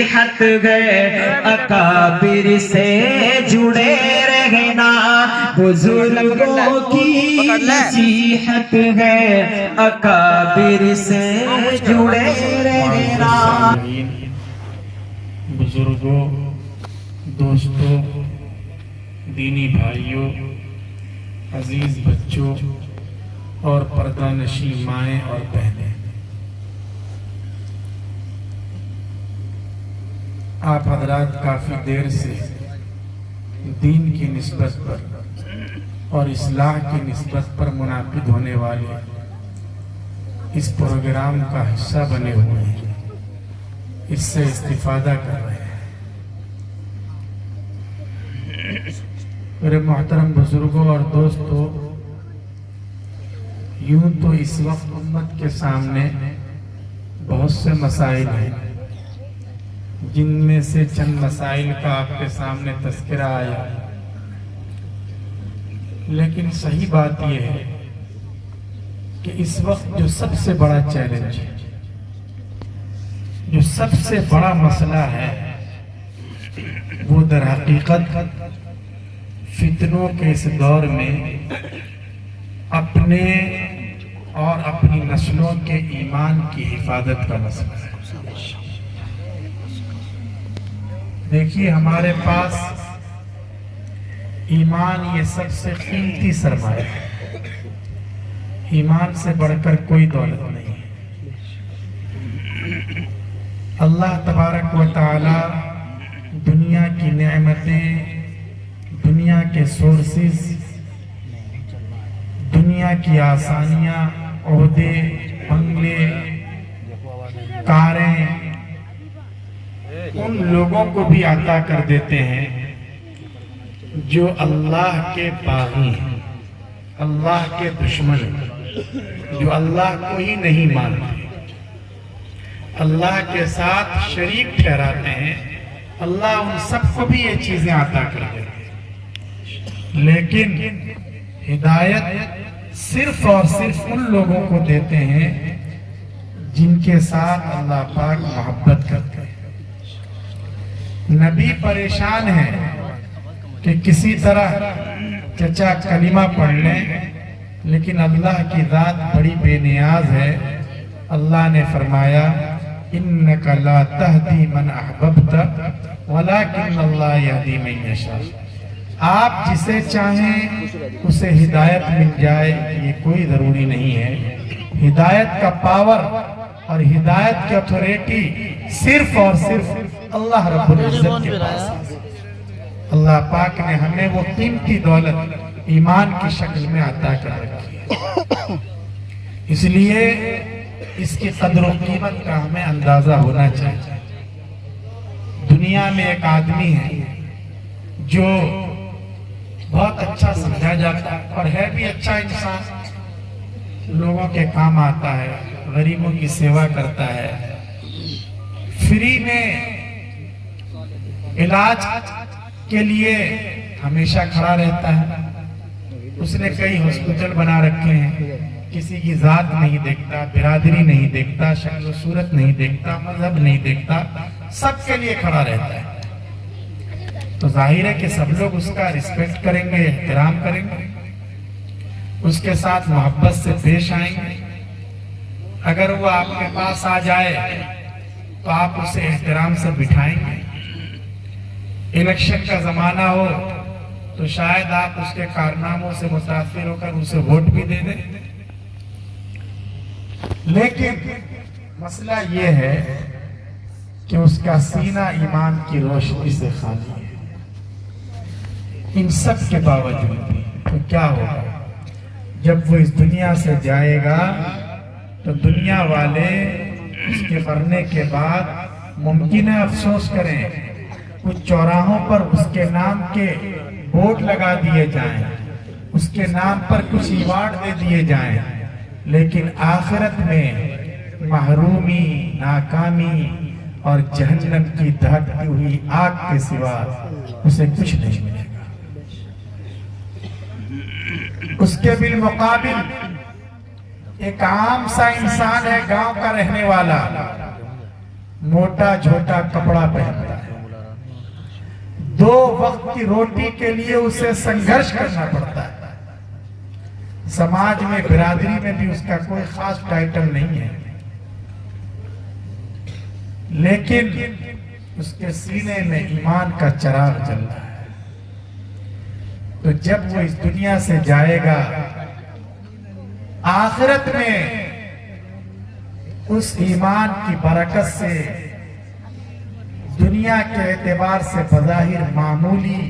नसीहत है, अकाबिर से जुड़े रहना, बुजुर्गों की नसीहत है, अकाबिर से जुड़े रहना। बुजुर्गों, दोस्तों, दीनी भाइयों, अजीज बच्चों और पर्दानशी माएँ और बहनें, आप हजरात काफ़ी देर से दीन की निस्बत पर और इस्लाह की निस्बत पर मुनाकिद होने वाले इस प्रोग्राम का हिस्सा बने हुए हैं, इससे इस्तिफादा कर रहे हैं। मेरे मोहतरम बुजुर्गों और दोस्तों, यूं तो इस वक्त उम्मत के सामने बहुत से मसाइल हैं, जिनमें से चंद मसाइल का आपके सामने तज़किरा आया, लेकिन सही बात यह है कि इस वक्त जो सबसे बड़ा चैलेंज है, जो सबसे बड़ा मसला है, वो दर हकीकत फितनों के इस दौर में अपने और अपनी नस्लों के ईमान की हिफाजत का मसला है। देखिए, हमारे पास ईमान ये सबसे कीमती सरमाया है, ईमान से बढ़कर कोई दौलत नहीं है। अल्लाह तबारक व तआला दुनिया की नेमतें, दुनिया के सोर्सेस, दुनिया की आसानियां, ओहदे, बंगले, कारें उन लोगों को भी अता कर देते हैं जो अल्लाह के बागी हैं, अल्लाह के दुश्मन हैं, जो अल्लाह को ही नहीं मानते, अल्लाह के साथ शरीक ठहराते हैं। अल्लाह उन सबको भी ये चीजें अता कर देते हैं, लेकिन हिदायत सिर्फ और सिर्फ उन लोगों को देते हैं जिनके साथ अल्लाह पाक मोहब्बत करते हैं। नबी परेशान है कि किसी तरह चचा कलिमा पढ़ लें, लेकिन अल्लाह की जात बड़ी बेनियाज है। अल्लाह ने फरमाया, इन्नका ला तहदी मन अहबब्ता वलाकिन अल्लाह यहदी मन यशा। आप जिसे चाहें उसे हिदायत मिल जाए, ये कोई जरूरी नहीं है। हिदायत का पावर और हिदायत की अथॉरिटी सिर्फ और सिर्फ अल्लाह रब्बुल इज्जत के पास है। अल्लाह पाक ने हमें वो कीमती दौलत ईमान की शक्ल में अता कर रखी है, इसलिए इसकी कदर और कीमत का हमें अंदाजा होना चाहिए। दुनिया में एक आदमी है जो बहुत अच्छा समझा जाता है और है भी अच्छा इंसान, लोगों के काम आता है, गरीबों की सेवा करता है, फ्री में इलाज के लिए हमेशा खड़ा रहता है। उसने कई हॉस्पिटल बना रखे हैं, किसी की जात नहीं देखता, बिरादरी नहीं देखता, शक्ल सूरत नहीं देखता, मजहब नहीं देखता, सबके लिए खड़ा रहता है। तो जाहिर है कि सब लोग उसका रिस्पेक्ट करेंगे, एहतराम करेंगे, उसके साथ मोहब्बत से पेश आएंगे। अगर वो आपके पास आ जाए तो आप उसे एहतराम से बिठाएंगे। इलेक्शन का जमाना हो तो शायद आप उसके कारनामों से मुतासिर होकर उसे वोट भी दे दें। लेकिन मसला ये है कि उसका सीना ईमान की रोशनी से खाली है। इन सब के बावजूद भी तो क्या होगा, जब वो इस दुनिया से जाएगा तो दुनिया वाले उसके मरने के बाद मुमकिन है अफसोस करें, कुछ चौराहों पर उसके नाम के बोर्ड लगा दिए जाएं, उसके नाम पर कुछ अवार्ड दे दिए जाएं, लेकिन आखिरत में महरूमी, नाकामी और जहन्नम की दहकती हुई आग के सिवा उसे कुछ नहीं मिलेगा। उसके बिल मुकाबिल एक आम सा इंसान है, गांव का रहने वाला, मोटा झोटा कपड़ा पहनता है, 2 वक्त की रोटी के लिए उसे संघर्ष करना पड़ता है। समाज में, बिरादरी में भी उसका कोई खास टाइटल नहीं है, लेकिन उसके सीने में ईमान का चिराग जल रहा है। तो जब वो इस दुनिया से जाएगा, आखिरत में उस ईमान की बरकत से दुनिया के एतबार से बज़ाहिर मामूली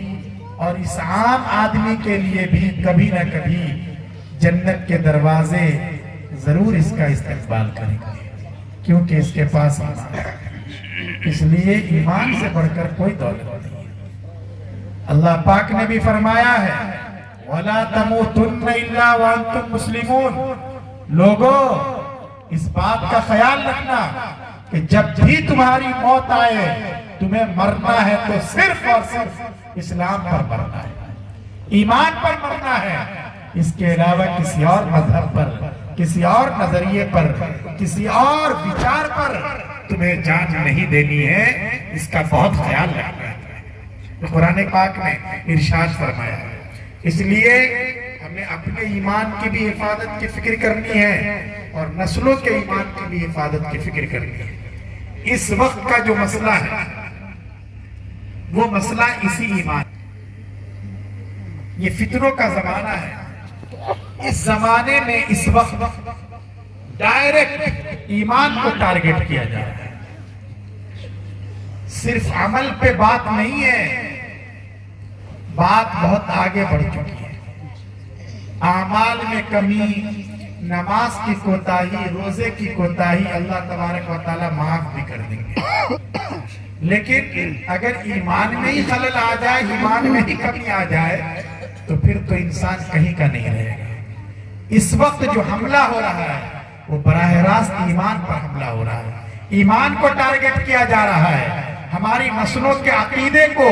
और इस आम आदमी के लिए भी कभी ना कभी जन्नत के दरवाजे जरूर इसका इस्तेमाल करेंगे, क्योंकि इसके पास ईमान है। इसलिए ईमान से बढ़कर कोई दौलत नहीं है। अल्लाह पाक ने भी फरमाया है, वला तमूतुन्ना इल्ला व अंतुम मुस्लिमून। लोगों, इस बात का ख्याल रखना कि जब भी तुम्हारी मौत आए, तुम्हें मरना है तो सिर्फ और सिर्फ इस्लाम पर मरना है, ईमान पर मरना है। इसके अलावा किसी और मजहब पर, किसी और नजरिए पर, किसी और विचार पर तुम्हें जान नहीं देनी है। इसका बहुत ख्याल रखना है। तो कुरान पाक ने इरशाद फरमाया है। इसलिए हमें अपने ईमान की भी हिफाजत की फिक्र करनी है और नस्लों के ईमान की भी हिफाजत की फिक्र करनी है। इस वक्त का जो मसला है वो मसला इसी ईमान, ये फितरों का जमाना है। इस जमाने में इस वक्त डायरेक्ट ईमान को टारगेट किया जा रहा है। सिर्फ अमल पे बात नहीं है, बात बहुत आगे बढ़ चुकी है। आमाल में कमी, नमाज की कोताही, रोजे की कोताही अल्लाह तबारक व तआला माफ भी कर देंगे। लेकिन अगर ईमान में ही खलल आ जाए, ईमान में ही कमी आ जाए, तो फिर तो इंसान कहीं का नहीं रहेगा। इस वक्त जो हमला हो रहा है वो बराह रास्त ईमान पर हमला हो रहा है। ईमान को टारगेट किया जा रहा है। हमारी नस्लों के अकीदे को,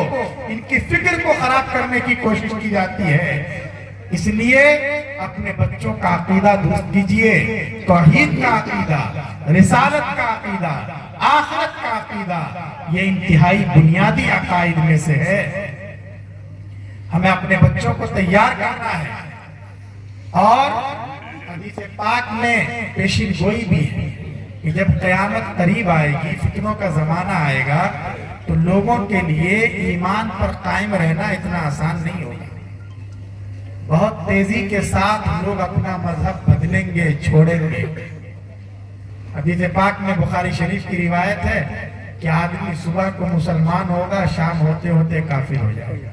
इनकी फिक्र को खराब करने की कोशिश की जाती है। इसलिए अपने बच्चों का अकीदा दुरुस्त कीजिए। तौहीद का अकीदा, रिसालत का अकीदा, आखिरत का अकीदा, ये इंतहाई बुनियादी अकाइद में से है। हमें अपने बच्चों को तैयार करना है। और हदीस पाक में पेशीन गोई भी है कि जब क़यामत करीब आएगी, फितनों का जमाना आएगा, तो लोगों के लिए ईमान पर कायम रहना इतना आसान नहीं होगा। बहुत तेजी के साथ लोग अपना मजहब बदलेंगे, छोड़ेंगे। हदीस पाक में बुखारी शरीफ की रिवायत है कि आदमी सुबह को मुसलमान होगा, शाम होते होते काफिर हो जाएगा।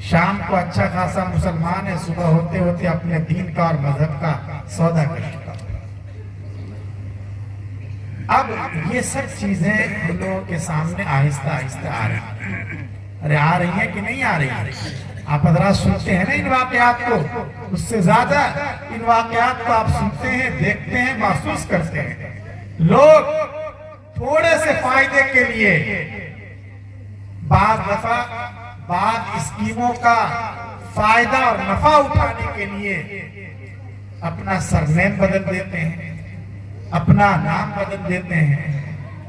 शाम को अच्छा खासा मुसलमान है, सुबह होते होते अपने दीन का और मजहब का सौदा कर चुका। अब ये सब चीजें हम लोगों के सामने आहिस्ता आहिस्ता आ रही हैं। अरे आ रही है कि नहीं आ रही है? आप हजरात सुनते हैं ना इन वाकयात को, उससे ज्यादा इन वाकयात को आप सुनते हैं, देखते हैं, महसूस करते हैं। लोग थोड़े से फायदे के लिए बाज़ दफा बाद स्कीमों का फायदा और नफा उठाने के लिए अपना सरनेम बदल देते हैं, अपना नाम बदल देते हैं,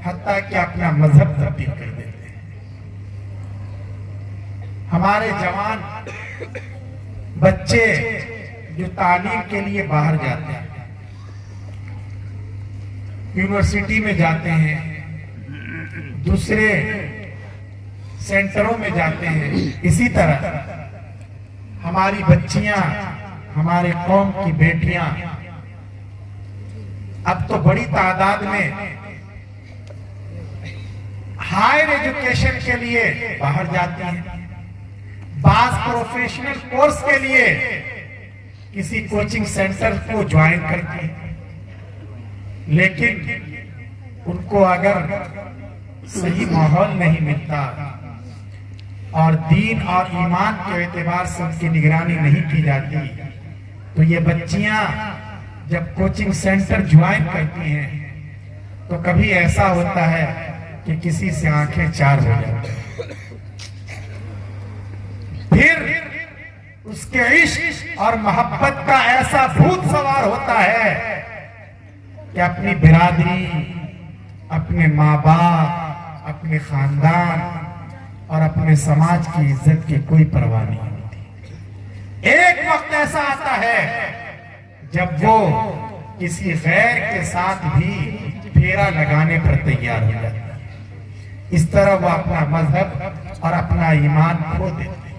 हत्ता कि अपना मजहब तब्दील कर देते हैं। हमारे जवान बच्चे जो तालीम के लिए बाहर जाते हैं, यूनिवर्सिटी में जाते हैं, दूसरे सेंटरों में जाते हैं, इसी तरह हमारी बच्चियां, हमारे कौम की बेटियां अब तो बड़ी तादाद में हायर एजुकेशन के लिए बाहर जाती हैं। बास प्रोफेशनल कोर्स के लिए किसी कोचिंग सेंटर को ज्वाइन करती हैं, लेकिन उनको अगर सही माहौल नहीं मिलता और दीन और ईमान के एतबार से उनकी निगरानी नहीं की जाती, तो ये बच्चियां जब कोचिंग सेंटर ज्वाइन करती हैं तो कभी ऐसा होता है कि किसी से आंखें चार हो जाती हैं। फिर उसके इश्क और मोहब्बत का ऐसा भूत सवार होता है कि अपनी बिरादरी, अपने माँ बाप, अपने खानदान और अपने समाज की इज्जत की कोई परवाह नहीं होती। एक वक्त ऐसा आता है जब वो किसी गैर के साथ भी फेरा लगाने पर तैयार हो जाते हैं। इस तरह वो अपना मजहब और अपना ईमान खो देते हैं।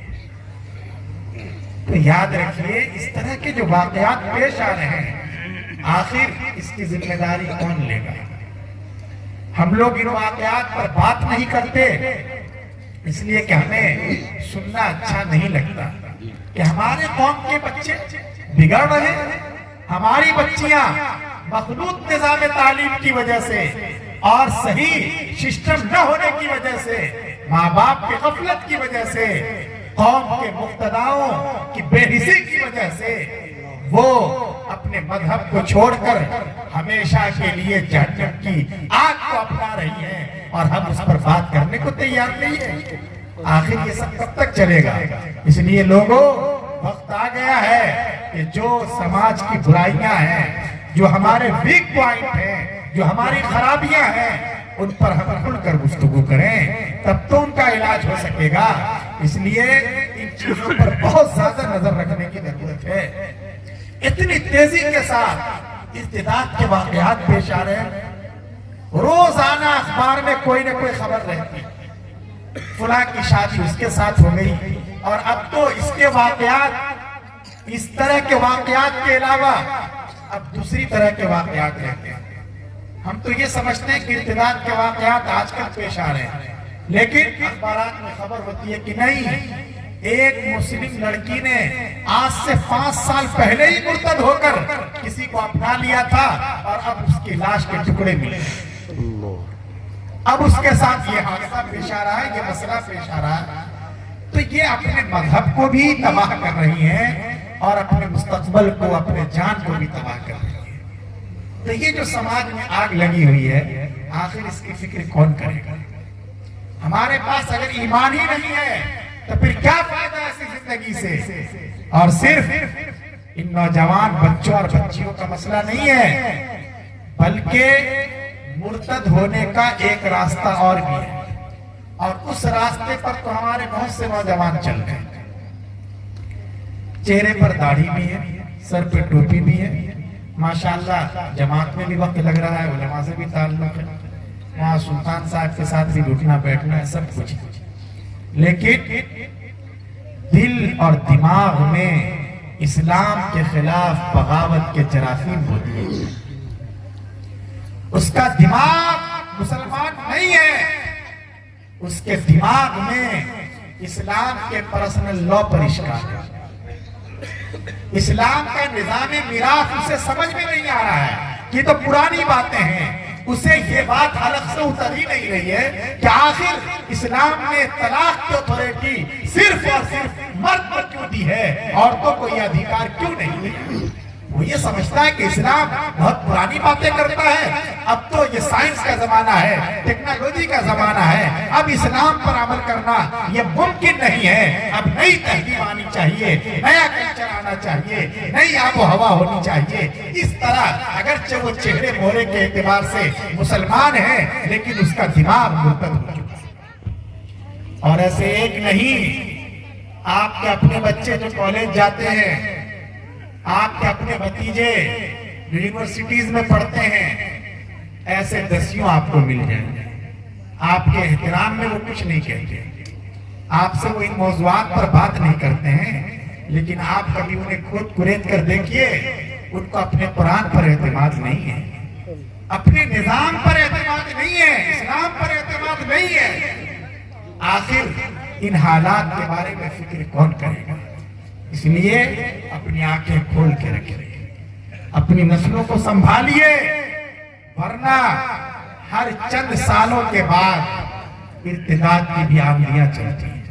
तो याद रखिए, इस तरह के जो वाकयात पेश आ रहे हैं, आखिर इसकी जिम्मेदारी कौन लेगा? हम लोग इन वाकयात पर बात नहीं करते इसलिए कि हमें सुनना अच्छा नहीं लगता कि हमारे कौम के बच्चे बिगड़ रहे हैं, हमारी बच्चियां मखलूत निजाम तालीम की वजह से और सही सिस्टम न होने की वजह से, माँ बाप की गफलत की वजह से, कौम के मुक्तदाओं की बेहिसी की वजह से वो अपने मजहब को छोड़कर हमेशा के लिए जहन्नम की आग को अपना रही है और हम उस पर बात करने को तैयार नहीं है। आखिर ये सब कब तक चलेगा? इसलिए लोगों, वक्त आ गया है कि जो समाज की बुराइयां हैं, जो हमारे वीक पॉइंट हैं, जो हमारी खराबियां हैं, उन पर हम खुलकर गुफ्तगू करें, तब तो उनका इलाज हो सकेगा। इसलिए इन चीजों पर बहुत ज्यादा नजर रखने की जरूरत है। इतनी तेजी के साथ इर्तिदाद के वाकयात पेश आ रहे हैं। रोजाना अखबार में कोई न कोई खबर रहती, फुला की शादी उसके साथ हो गई, और अब तो इसके वाकयात, इस तरह के वाकयात के अलावा अब दूसरी तरह के वाकयात रहते हैं। हम तो ये समझते हैं कि इर्तिदाद के वाकयात आजकल पेश आ रहे हैं, लेकिन अखबारात में खबर होती है कि नहीं, एक मुस्लिम लड़की ने आज से 5 साल पहले ही मुर्तद होकर किसी को अपना लिया था और अब उसकी लाश के टुकड़े मिले। अब उसके साथ ये हादसा पेश आ रहा है, ये मसला पेश आ रहा है। तो ये अपने मजहब को भी तबाह कर रही है और अपने मुस्तकबल को, अपने जान को भी तबाह कर रही है। तो ये जो समाज में आग लगी हुई है, आखिर इसकी फिक्र कौन करेगा? हमारे पास अगर ईमान ही नहीं है तो फिर क्या फायदा ऐसी जिंदगी से? और सिर्फ इन नौजवान बच्चों और बच्चियों का मसला नहीं है, बल्कि मुर्तद होने का एक रास्ता और भी है, और उस रास्ते पर तो हमारे बहुत से नौजवान चल रहे हैं। चेहरे पर दाढ़ी भी है, सर पे टोपी भी है, माशाअल्लाह जमात में भी वक्त लग रहा है, उलमा से भी ताल्लुक है, वहाँ सुल्तान साहब के साथ भी उठना बैठना है, सब कुछ। लेकिन दिल और दिमाग में इस्लाम के खिलाफ बगावत के जरासीम होती है। उसका दिमाग मुसलमान नहीं है, उसके दिमाग में इस्लाम के पर्सनल लॉ पर इश्काल है। इस्लाम का निजाम मिरास उसे समझ में नहीं आ रहा है कि तो पुरानी बातें हैं। उसे ये बात हलक से उतर ही नहीं रही है कि आखिर इस्लाम ने तलाक की अथॉरिटी सिर्फ और सिर्फ मर्द पर क्यों दी है, औरतों को यह अधिकार क्यों नहीं है। वो ये समझता है कि इस्लाम बहुत पुरानी बातें करता है, अब तो ये साइंस का जमाना है, टेक्नोलॉजी का जमाना है, अब इस्लाम पर अमल करना ये मुमकिन नहीं है। अब नई तहजीब आनी चाहिए, नया कल्चर आना चाहिए, नई आबो हवा होनी चाहिए। इस तरह अगरचे वो चेहरे मोहरे के एतबार से मुसलमान है, लेकिन उसका दिमाग मुर्तद हो चुका है। और ऐसे एक नहीं, आपके अपने बच्चे जो कॉलेज जाते हैं, आपके अपने भतीजे यूनिवर्सिटीज में पढ़ते हैं, ऐसे दसियों आपको मिल जाएंगे। आपके एहतराम में वो कुछ नहीं कहते, आपसे वो इन मौजूआत पर बात नहीं करते हैं, लेकिन आप कभी उन्हें खुद कुरेद कर देखिए, उनको अपने कुरान पर एतमाद नहीं है, अपने निजाम पर एतमाद नहीं है, इस्लाम पर एतमाद नहीं है। आखिर इन हालात के बारे में फिक्र कौन करेगा? इसलिए अपनी आंखें खोल के रखिए, अपनी नस्लों को संभालिए, वरना हर चंद सालों के बाद इर्तिदाद की भी आंधियां चलती हैं।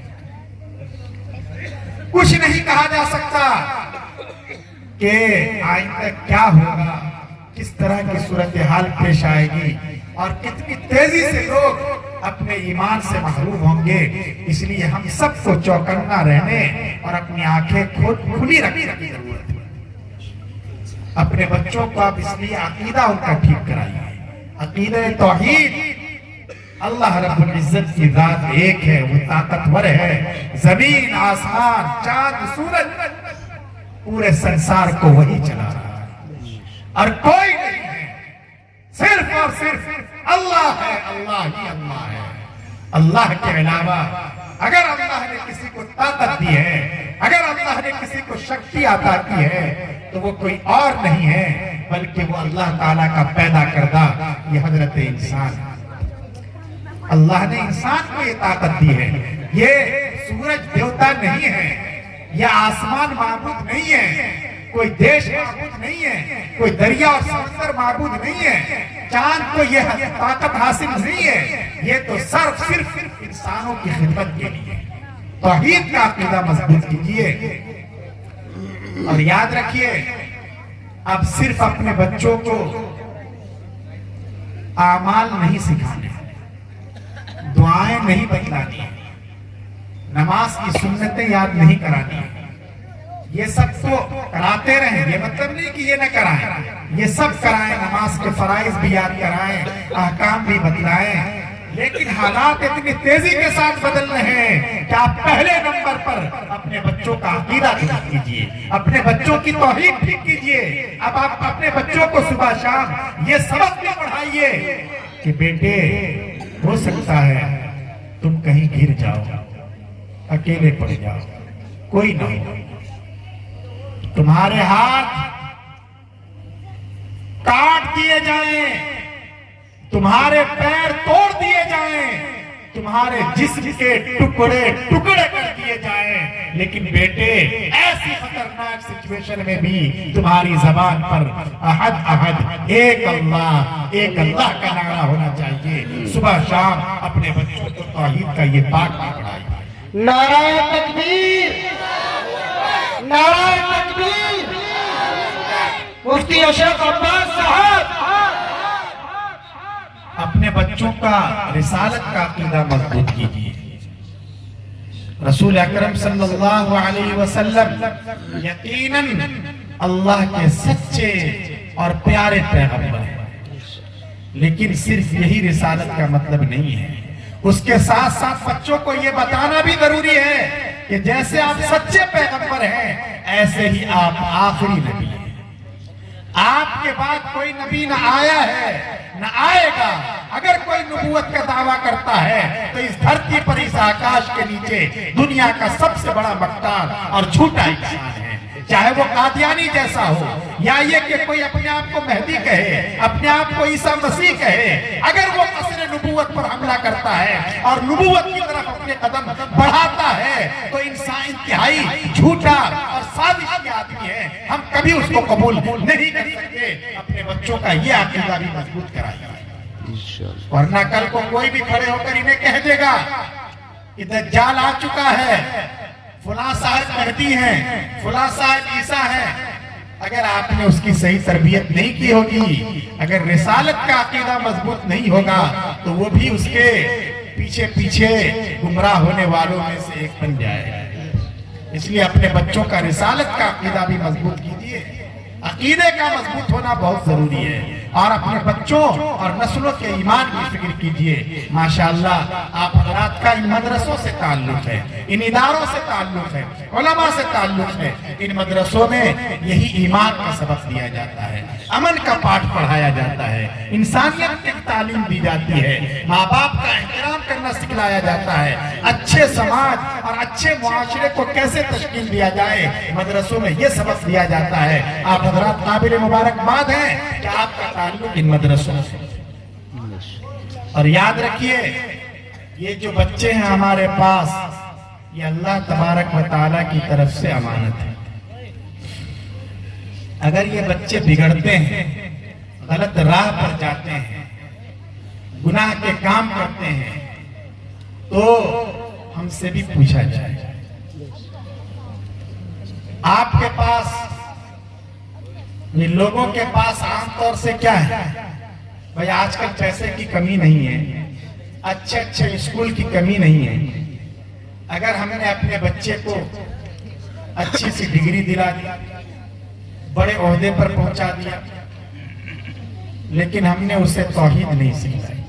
कुछ नहीं कहा जा सकता कि आइंदा क्या होगा, किस तरह की सूरत हाल पेश आएगी और कितनी तेजी से लोग अपने ईमान से महरूम होंगे। इसलिए हम सबको चौकन्ना रहने और अपनी आंखें खुली रखने की जरूरत है। अपने बच्चों को आप इसलिए अकीदा उनका ठीक कराइए, अकीदे तौहीद, अल्लाह रब्बुल इज्जत की जात एक है, वो ताकतवर है। जमीन आसमान चांद सूरज पूरे संसार को वही चला रहा है और कोई नहीं है, सिर्फ और सिर्फ अल्लाह है, अल्लाह ही अल्लाह है। अल्लाह के अलावा अगर अल्लाह ने किसी को ताकत दी है, अगर अल्लाह ने किसी को शक्ति अता की है, तो वो कोई और नहीं है बल्कि वो अल्लाह ताला का पैदा करदा ये हजरत इंसान। अल्लाह ने इंसान को ये ताकत दी है। ये सूरज देवता नहीं है, ये आसमान माबूद नहीं है, कोई देश माबूद नहीं है, कोई दरिया और समुद्र माबूद नहीं है, चांद को ये ताकत हासिल नहीं है। ये तो सिर्फ इंसानों की खिदमत के लिए। तौहीद का अकीदा मजबूत कीजिए और याद रखिए, अब सिर्फ अपने बच्चों को आमाल नहीं सिखाने, दुआएं नहीं बतलानी, नमाज की सुन्नतें याद नहीं करानी। ये सब तो कराते रहें, ये मतलब नहीं कि ये न कराएं, ये सब कराएं, नमाज के फराइज भी याद कराएं, अहकाम भी बतलाएं। लेकिन हालात इतनी तेजी के साथ बदल रहे हैं कि आप पहले नंबर पर अपने बच्चों का अकीदा ठीक कीजिए, अपने बच्चों की तौहीद ठीक कीजिए। अब आप अपने बच्चों को सुबह शाम ये सबक भी पढ़ाइए कि बेटे, हो सकता है तुम कहीं गिर जाओ, अकेले पड़ जाओ, कोई ना हो, तुम्हारे हाथ काट दिए जाएं, तुम्हारे पैर तोड़ दिए जाएं, तुम्हारे जिस्म के टुकड़े टुकड़े कर दिए जाएं, लेकिन बेटे ऐसी खतरनाक सिचुएशन में भी तुम्हारी जबान पर अहद अहद एक अल्लाह का नारा होना चाहिए। सुबह शाम अपने बच्चों को तौहीद का ये पाठ पढ़ाइए। नाराए तकबीर, नाराए तकबीर। मुफ्ती अशरफ अब्बास साहब, अपने बच्चों का रिसालत का अकीदा मजबूत कीजिए। रसूल अकरम सल्लल्लाहु अलैहि वसल्लम यकीनन अल्लाह के सच्चे और प्यारे पैगंबर हैं, लेकिन सिर्फ यही रिसालत का मतलब नहीं है। उसके साथ साथ बच्चों को यह बताना भी जरूरी है कि जैसे आप सच्चे पैगंबर हैं, ऐसे ही आप आखिरी नबी हैं। आपके बाद कोई नबी न आया है न आएगा। अगर कोई नबूवत का दावा करता है तो इस धरती पर, इस आकाश के नीचे दुनिया का सबसे बड़ा मक्कार और झूठा इंसान है, चाहे वो कादियानी जैसा हो या ये कि कोई अपने आप को मेहदी कहे, अपने आप को ईसा मसीह कहे। अगर वो असर नबूवत पर हमला करता है और नबूवत की तरफ अपने कदम बढ़ाता है तो इंसान इंतहाई झूठा और साजिशी आदमी है, हम कभी उसको कबूल नहीं कर सकते। अपने बच्चों का ये अकीदा भी मजबूत कराइए, वरना कल को कोई भी खड़े होकर इन्हें कह देगा कि दज्जाल आ चुका है, फुला साहब मेहदी हैं, फुला साहब ईसा हैं। अगर आपने उसकी सही तरबियत नहीं की होगी, अगर रिसालत का अकीदा मजबूत नहीं होगा, तो वो भी उसके पीछे पीछे गुमराह होने वालों में से एक बन जाएगा। इसलिए अपने बच्चों का रिसालत का अकीदा भी मजबूत कीजिए। अकीदे का मजबूत होना बहुत जरूरी है और अपने बच्चों और नस्लों के ईमान की फिक्र कीजिए। माशाअल्लाह आप हजरात का इन मदरसों से ताल्लुक है, इन इदारों से ताल्लुक है, उलमा से ताल्लुक है। इन मदरसों में यही ईमान का सबक दिया जाता है, अमन का पाठ पढ़ाया जाता है, इंसानियत की तालीम दी जाती है, माँ बाप का एहतराम करना सिखलाया जाता है, अच्छे समाज और अच्छे मुआशरे को कैसे तश्कील दिया जाए मदरसों में ये सबक दिया जाता है। आप हजरात काबिल मुबारकबाद हैं कि आपका ताल्लुक इन मदरसों से। और याद रखिए, ये जो बच्चे हैं हमारे पास, ये अल्लाह तबारक व तआला की तरफ से अमानत है। अगर ये बच्चे बिगड़ते हैं, गलत राह पर जाते हैं, गुनाह के काम करते हैं, तो हमसे भी पूछा जाए। आपके पास, लोगों के पास आमतौर से क्या है भाई, आजकल पैसे की कमी नहीं है, अच्छे अच्छे स्कूल की कमी नहीं है। अगर हमने अपने बच्चे को अच्छी सी डिग्री दिला दी, बड़े ओहदे पर पहुंचा दिया, लेकिन हमने उसे तौहीद नहीं सिखाई,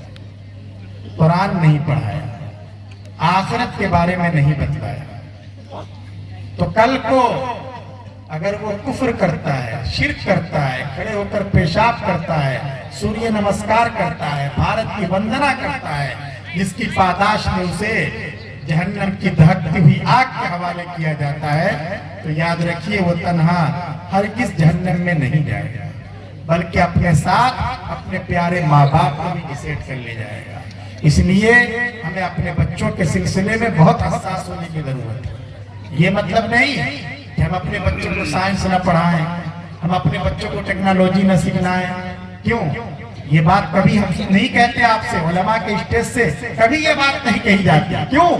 कुरान नहीं पढ़ाया, आखिरत के बारे में नहीं बतलाया। तो कल को अगर वो कुफ्र करता है, शिर्क करता है, खड़े होकर पेशाब करता है, सूर्य नमस्कार करता है, भारत की वंदना करता है, जिसकी पादाश में उसे जहन्नम की दहकती हुई आग के हवाले किया जाता है, तो याद रखिए वो तन्हा हरगिज़ जहन्नम में नहीं जाएगा, बल्कि अपने साथ अपने प्यारे माँ बाप को भी घसीट कर ले जाएगा। इसलिए हमें अपने बच्चों के सिलसिले में बहुत हसास होने की जरूरत है। ये मतलब नहीं कि हम अपने बच्चों को साइंस न पढ़ाएं, हम अपने बच्चों को टेक्नोलॉजी न सिखाएं। क्यों? ये बात कभी हम नहीं कहते आपसे, उलमा के स्टेज से कभी ये बात नहीं कही जाती। क्यों?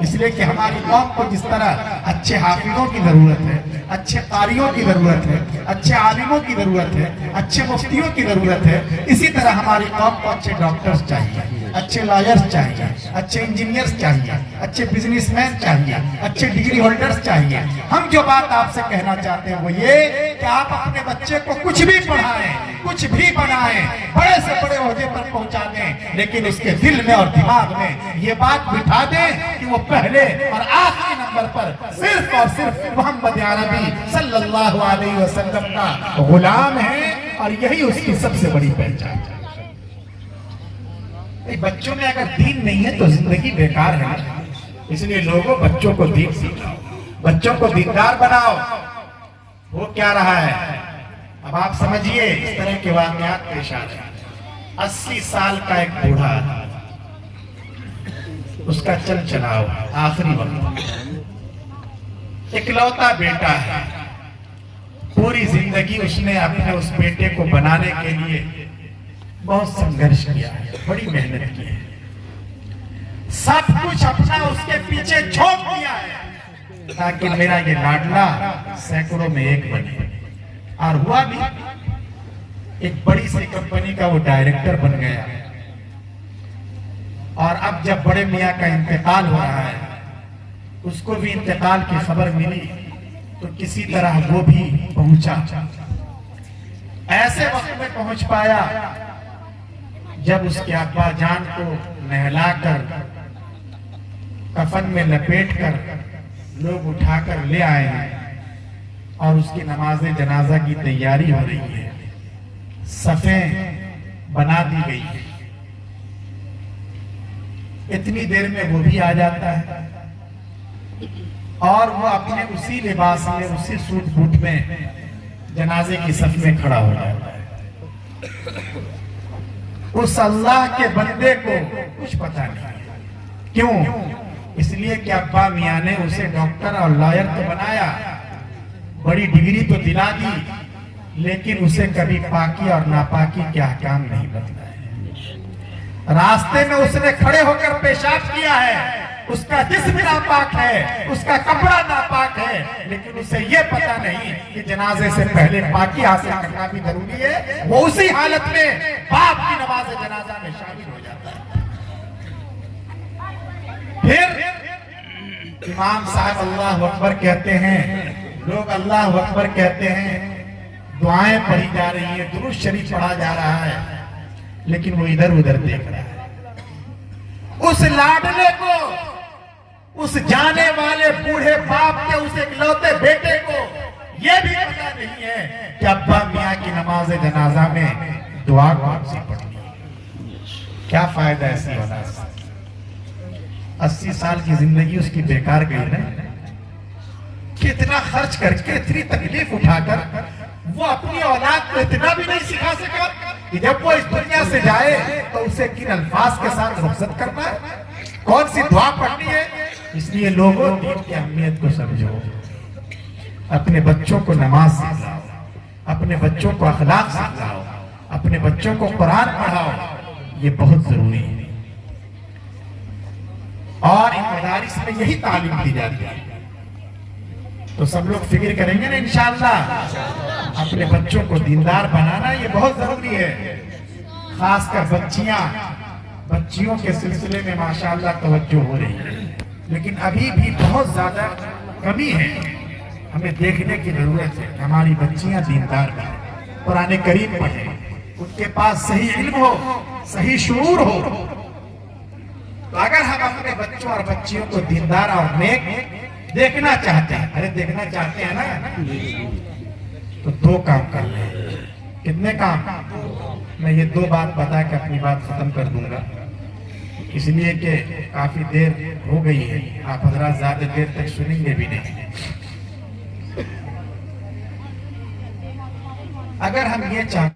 इसलिए कि हमारी कौम को जिस तरह अच्छे हाफिजों की जरूरत है, अच्छे कारियों की जरूरत है, अच्छे आलिमों की जरूरत है, अच्छे मुफ्तियों की जरूरत है, इसी तरह हमारी कौम को अच्छे डॉक्टर्स चाहिए, अच्छे लॉयर्स चाहिए, अच्छे इंजीनियर्स चाहिए, अच्छे बिजनेसमैन चाहिए, अच्छे डिग्री होल्डर्स चाहिए। हम जो बात आपसे कहना चाहते हैं वो ये कि आप अपने बच्चे को कुछ भी पढ़ाएं, कुछ भी बनाएं, बड़े से बड़े ओहदे पर पहुंचा दें, लेकिन उसके दिल में और दिमाग में ये बात बिठा दें कि वो पहले और आखिरी नंबर पर सिर्फ और सिर्फ मोहम्मद अरबी सल्लल्लाहु अलैहि वसल्लम का गुलाम है, और यही उसकी सबसे बड़ी पहचान है। बच्चों में अगर दीन नहीं है तो जिंदगी बेकार है। इसलिए लोगों बच्चों को दीन सिखाओ, बच्चों को दीनदार बनाओ। वो क्या रहा है अब आप समझिए, इस तरह के वाकयात पेश आ रहे हैं। 80 साल का एक बूढ़ा, उसका चल चलाओ आखिरी वक्त, इकलौता बेटा है, पूरी जिंदगी उसने अपने उस बेटे को बनाने के लिए बहुत संघर्ष किया है, बड़ी मेहनत की है, सब कुछ अपना उसके पीछे झोंक दिया है ताकि मेरा ये लाडला सैकड़ों में एक बने। और हुआ भी, एक बड़ी सी कंपनी का वो डायरेक्टर बन गया। और अब जब बड़े मियाँ का इंतकाल हो रहा है, उसको भी इंतकाल की खबर मिली, तो किसी तरह वो भी पहुंचा। ऐसे वक्त में पहुंच पाया जब उसके अब्बा जान को नहलाकर कफन में लपेटकर लोग उठाकर ले आए हैं, और उसकी नमाज़े जनाजा की तैयारी हो रही है, सफ़ें बना दी गई है। इतनी देर में वो भी आ जाता है, और वो अपने उसी लिबास में, उसी सूट बूट में जनाजे की सफ में खड़ा हो जाता है। उस अल्लाह के बंदे को कुछ पता नहीं। क्यों? इसलिए कि अब्बा मियाँ ने उसे डॉक्टर और लॉयर तो बनाया, बड़ी डिग्री तो दिला दी, लेकिन उसे कभी पाकी और नापाकी के अहकाम नहीं बतलाए। रास्ते में उसने खड़े होकर पेशाब किया है, उसका जिस्म नापाक है, उसका कपड़ा नापाक है, लेकिन उसे यह पता नहीं कि जनाजे से पहले पाकी हासिल करना भी जरूरी है। वो उसी हालत में बाप की नमाज जनाजा में शामिल हो जाता है। फिर इमाम साहब अल्लाह अकबर कहते हैं, लोग अल्लाह अकबर कहते हैं, दुआएं पढ़ी जा रही है, दुरूद शरीफ पढ़ा जा रहा है, लेकिन वो इधर उधर देख रहा है। उस लाडले को, उस जाने वाले बूढ़े बाप के उस इकलौते बेटे को यह भी पता नहीं है कि अब्बा मियाँ की नमाज जनाजा में दुआ कौन सी पढ़नी है। क्या फायदा ऐसी औलाद से? 80 साल की जिंदगी उसकी बेकार गई ना। कितना खर्च करके, इतनी तकलीफ उठाकर वो अपनी औलाद को इतना भी नहीं सिखा सका कि जब वो इस दुनिया से जाए तो उसे किन अल्फाज के साथ रुखसत करना है, कौन सी दुआ पढ़नी है। इसलिए लोगों दीन की अहमियत को समझो, अपने बच्चों को नमाज सिखाओ, अपने बच्चों को अखलाक सिखाओ, अपने बच्चों को कुरान पढ़ाओ, ये बहुत जरूरी है। और इन मदारिस में यही तालीम दी जाती है। तो सब लोग फिक्र करेंगे ना इंशाअल्लाह। अपने बच्चों को दीनदार बनाना ये बहुत जरूरी है। खासकर बच्चियों के सिलसिले में माशाअल्लाह तवज्जो हो रही है, लेकिन अभी भी बहुत ज्यादा कमी है। हमें देखने की जरूरत है, हमारी बच्चियां दीनदार बने, कुरान करीम पढ़े, उनके पास सही इल्म हो, सही शऊर हो। तो अगर हम अपने बच्चों और बच्चियों को दीनदार और नेक देखना चाहते हैं, अरे देखना चाहते हैं ना, तो दो काम कर ले। कितने काम? मैं ये दो बात बता के अपनी बात खत्म कर दूंगा, इसलिए कि काफी देर हो गई है, आप हजरात ज्यादा देर तक सुनेंगे भी नहीं। अगर हम ये चाहते